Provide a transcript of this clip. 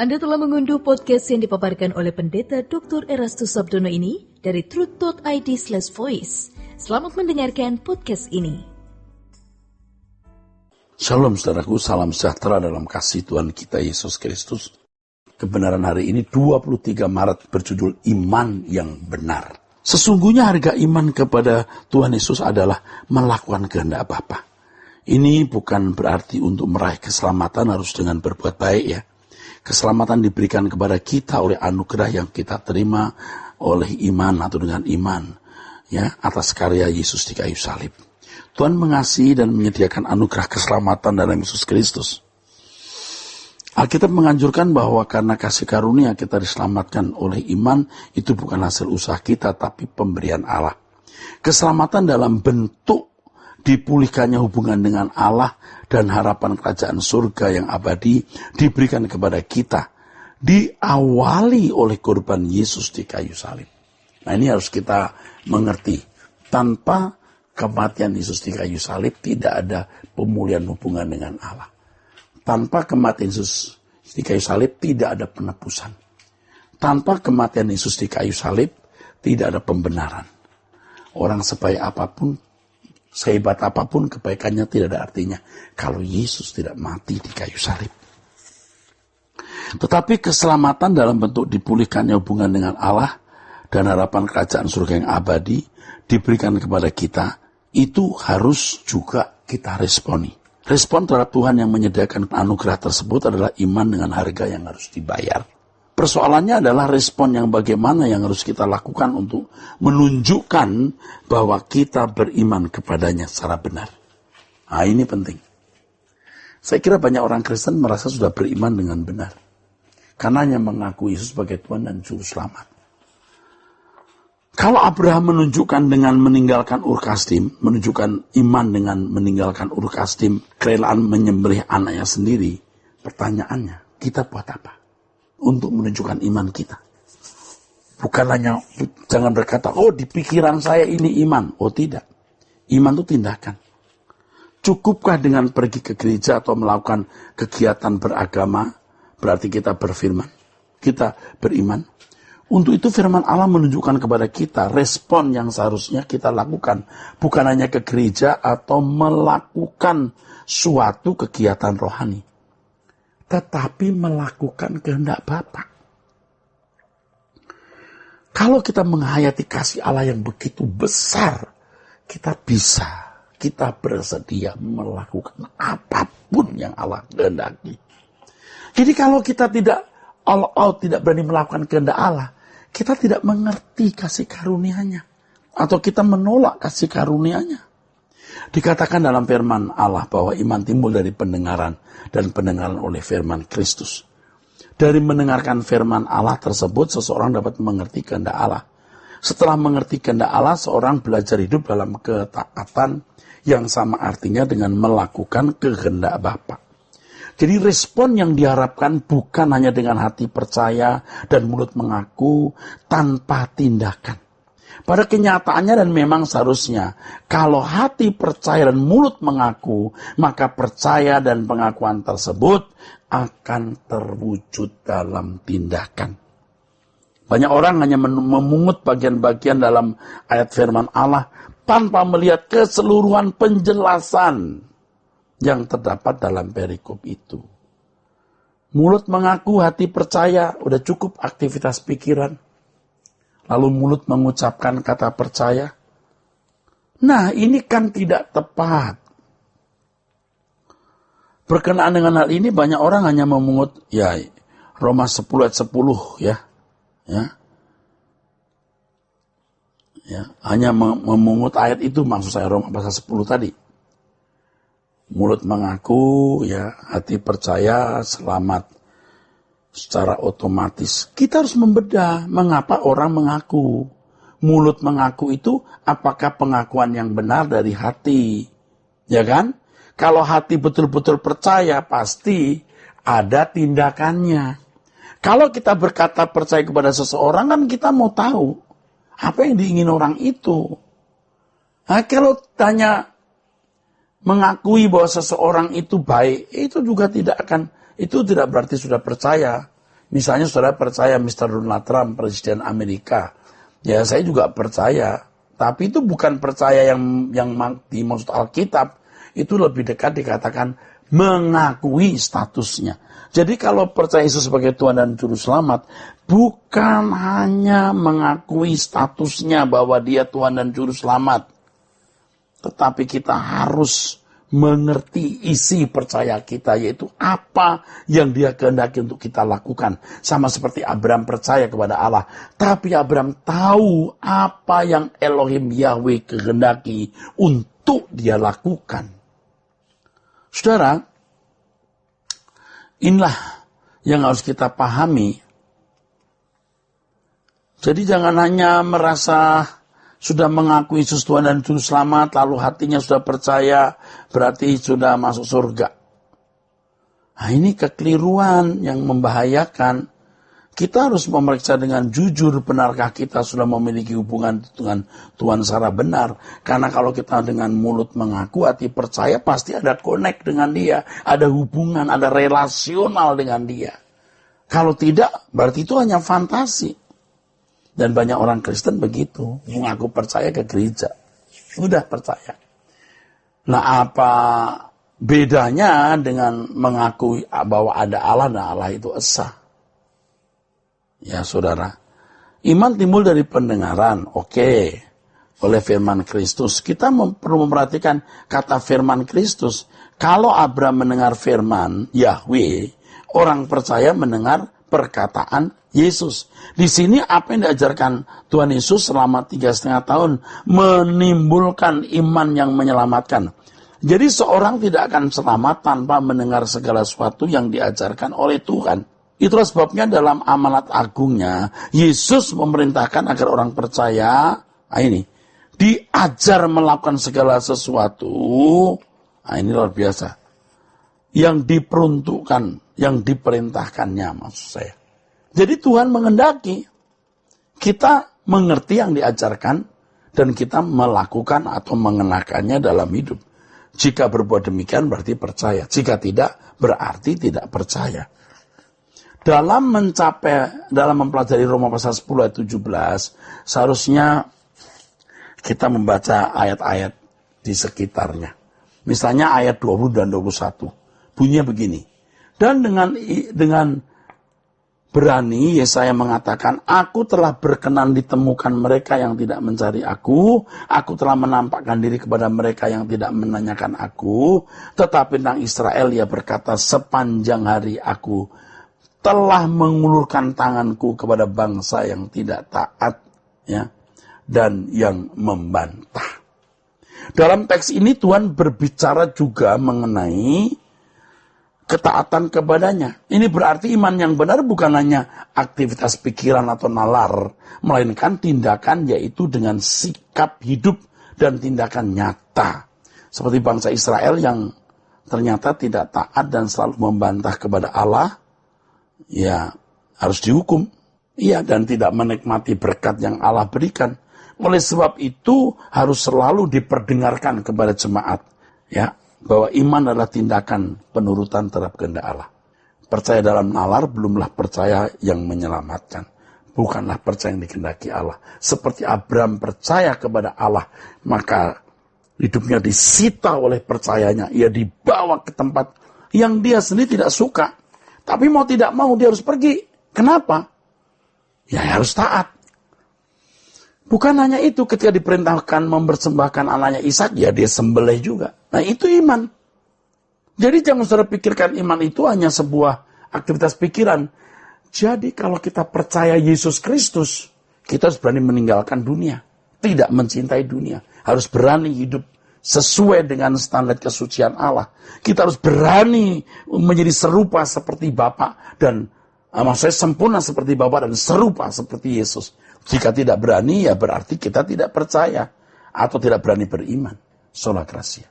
Anda telah mengunduh podcast yang dipaparkan oleh Pendeta Dr. Erastus Sabdono ini dari truth.id/voice. Selamat mendengarkan podcast ini. Shalom saudaraku, salam sejahtera dalam kasih Tuhan kita Yesus Kristus. Kebenaran hari ini 23 Maret berjudul Iman yang Benar. Sesungguhnya harga iman kepada Tuhan Yesus adalah melakukan kehendak Bapa. Ini bukan berarti untuk meraih keselamatan harus dengan berbuat baik ya. Keselamatan diberikan kepada kita oleh anugerah yang kita terima oleh iman atau dengan iman ya, atas karya Yesus di kayu salib. Tuhan mengasihi dan menyediakan anugerah keselamatan dalam Yesus Kristus. Alkitab menganjurkan bahwa karena kasih karunia kita diselamatkan oleh iman, itu bukan hasil usaha kita tapi pemberian Allah. Keselamatan dalam bentuk dipulihkannya hubungan dengan Allah dan harapan kerajaan surga yang abadi diberikan kepada kita, diawali oleh korban Yesus di kayu salib. Nah, ini harus kita mengerti. Tanpa kematian Yesus di kayu salib tidak ada pemulihan hubungan dengan Allah. Tanpa kematian Yesus di kayu salib tidak ada penebusan. Tanpa kematian Yesus di kayu salib tidak ada pembenaran. Orang sebaik apapun, sehebat apapun kebaikannya tidak ada artinya kalau Yesus tidak mati di kayu salib. Tetapi keselamatan dalam bentuk dipulihkannya hubungan dengan Allah dan harapan kerajaan surga yang abadi diberikan kepada kita, itu harus juga kita responi. Respon terhadap Tuhan yang menyediakan anugerah tersebut adalah iman dengan harga yang harus dibayar. Persoalannya adalah respon yang bagaimana yang harus kita lakukan untuk menunjukkan bahwa kita beriman kepadanya secara benar. Nah, ini penting. Saya kira banyak orang Kristen merasa sudah beriman dengan benar. Karena hanya mengaku Yesus sebagai Tuhan dan Juru Selamat. Kalau Abraham menunjukkan dengan meninggalkan Ur Kasdim, menunjukkan iman dengan meninggalkan Ur Kasdim, kerelaan menyembelih anaknya sendiri, pertanyaannya, kita buat apa? Untuk menunjukkan iman kita. Bukan hanya, jangan berkata, oh di pikiran saya ini iman. Oh tidak. Iman itu tindakan. Cukupkah dengan pergi ke gereja atau melakukan kegiatan beragama, berarti kita berfirman, kita beriman? Untuk itu firman Allah menunjukkan kepada kita respon yang seharusnya kita lakukan. Bukan hanya ke gereja atau melakukan suatu kegiatan rohani, tetapi melakukan kehendak Bapa. Kalau kita menghayati kasih Allah yang begitu besar, kita bersedia melakukan apapun yang Allah kehendaki. Jadi kalau kita tidak all out, tidak berani melakukan kehendak Allah, kita tidak mengerti kasih karunia-Nya, atau kita menolak kasih karunia-Nya. Dikatakan dalam firman Allah bahwa iman timbul dari pendengaran dan pendengaran oleh firman Kristus. Dari mendengarkan firman Allah tersebut, seseorang dapat mengerti kehendak Allah. Setelah mengerti kehendak Allah, seorang belajar hidup dalam ketaatan yang sama artinya dengan melakukan kehendak Bapa. Jadi respon yang diharapkan bukan hanya dengan hati percaya dan mulut mengaku tanpa tindakan. Pada kenyataannya dan memang seharusnya, kalau hati percaya dan mulut mengaku, maka percaya dan pengakuan tersebut akan terwujud dalam tindakan. Banyak orang hanya memungut bagian-bagian dalam ayat firman Allah tanpa melihat keseluruhan penjelasan yang terdapat dalam perikop itu. Mulut mengaku, hati percaya, udah cukup aktivitas pikiran. Lalu mulut mengucapkan kata percaya. Nah, ini kan tidak tepat. Berkenaan dengan hal ini, banyak orang hanya memungut, ya, Roma 10 ayat 10, ya. Hanya memungut ayat itu, maksud saya Roma pasal 10 tadi. Mulut mengaku, ya, hati percaya, selamat secara otomatis. Kita harus membedah mengapa orang mengaku. Mulut mengaku itu apakah pengakuan yang benar dari hati, ya kan? Kalau hati betul-betul percaya, pasti ada tindakannya. Kalau kita berkata percaya kepada seseorang, kan kita mau tahu apa yang diingin orang itu. Nah, kalau tanya mengakui bahwa seseorang itu baik, itu juga tidak akan, itu tidak berarti sudah percaya. Misalnya saudara percaya Mr. Donald Trump, Presiden Amerika. Ya saya juga percaya. Tapi itu bukan percaya yang dimaksud Alkitab. Itu lebih dekat dikatakan mengakui statusnya. Jadi kalau percaya Yesus sebagai Tuhan dan Juru Selamat, bukan hanya mengakui statusnya bahwa dia Tuhan dan Juru Selamat. Tetapi kita harus mengerti isi percaya kita, yaitu apa yang dia kehendaki untuk kita lakukan. Sama seperti Abraham percaya kepada Allah, tapi Abraham tahu apa yang Elohim Yahweh kehendaki untuk dia lakukan. Saudara, inilah yang harus kita pahami. Jadi jangan hanya merasa sudah mengakui Yesus Tuhan dan Juru Selamat, lalu hatinya sudah percaya, berarti sudah masuk surga. Nah ini kekeliruan yang membahayakan. Kita harus memeriksa dengan jujur, benarkah kita sudah memiliki hubungan dengan Tuhan secara benar. Karena kalau kita dengan mulut mengaku, hati percaya, pasti ada connect dengan dia. Ada hubungan, ada relasional dengan dia. Kalau tidak, berarti itu hanya fantasi. Dan banyak orang Kristen begitu, mengaku percaya ke gereja. Udah percaya. Nah apa bedanya dengan mengakui bahwa ada Allah dan Allah itu esa? Ya saudara, iman timbul dari pendengaran, oke, oleh firman Kristus. Kita perlu memperhatikan kata firman Kristus. Kalau Abraham mendengar firman Yahweh, orang percaya mendengar perkataan Yesus. Di sini apa yang diajarkan Tuhan Yesus selama 3,5 tahun menimbulkan iman yang menyelamatkan. Jadi seorang tidak akan selamat tanpa mendengar segala sesuatu yang diajarkan oleh Tuhan. Itulah sebabnya dalam amanat agungnya Yesus memerintahkan agar orang percaya diajar melakukan segala sesuatu. Nah, ini luar biasa. Yang diperuntukkan, yang diperintahkannya maksud saya. Jadi Tuhan menghendaki kita mengerti yang diajarkan dan kita melakukan atau mengenakannya dalam hidup. Jika berbuat demikian berarti percaya. Jika tidak, berarti tidak percaya. Dalam mempelajari Roma pasal 10 ayat 17, seharusnya kita membaca ayat-ayat di sekitarnya. Misalnya ayat 20 dan 21. Bunyinya begini. Dan dengan berani Yesaya mengatakan, aku telah berkenan ditemukan mereka yang tidak mencari aku telah menampakkan diri kepada mereka yang tidak menanyakan aku, tetapi tentang Israel ia berkata, sepanjang hari aku telah mengulurkan tanganku kepada bangsa yang tidak taat, ya, dan yang membantah. Dalam teks ini Tuhan berbicara juga mengenai ketaatan kepadanya. Ini berarti iman yang benar bukan hanya aktivitas pikiran atau nalar, melainkan tindakan, yaitu dengan sikap hidup dan tindakan nyata. Seperti bangsa Israel yang ternyata tidak taat dan selalu membantah kepada Allah, ya harus dihukum. Iya, dan tidak menikmati berkat yang Allah berikan. Oleh sebab itu harus selalu diperdengarkan kepada jemaat, ya, bahwa iman adalah tindakan penurutan terhadap kehendak Allah. Percaya dalam nalar belumlah percaya yang menyelamatkan. Bukanlah percaya yang dikehendaki Allah. Seperti Abraham percaya kepada Allah, maka hidupnya disita oleh percayanya. Ia dibawa ke tempat yang dia sendiri tidak suka. Tapi mau tidak mau dia harus pergi. Kenapa? Ya harus taat. Bukan hanya itu, ketika diperintahkan mempersembahkan anaknya Ishak, ya dia sembelih juga. Nah itu iman. Jadi jangan saudara pikirkan iman itu hanya sebuah aktivitas pikiran. Jadi kalau kita percaya Yesus Kristus, kita harus berani meninggalkan dunia. Tidak mencintai dunia. Harus berani hidup sesuai dengan standar kesucian Allah. Kita harus berani menjadi serupa seperti Bapa dan maksudnya sempurna seperti Bapa dan serupa seperti Yesus. Jika tidak berani, ya berarti kita tidak percaya atau tidak berani beriman. Sola Gracia.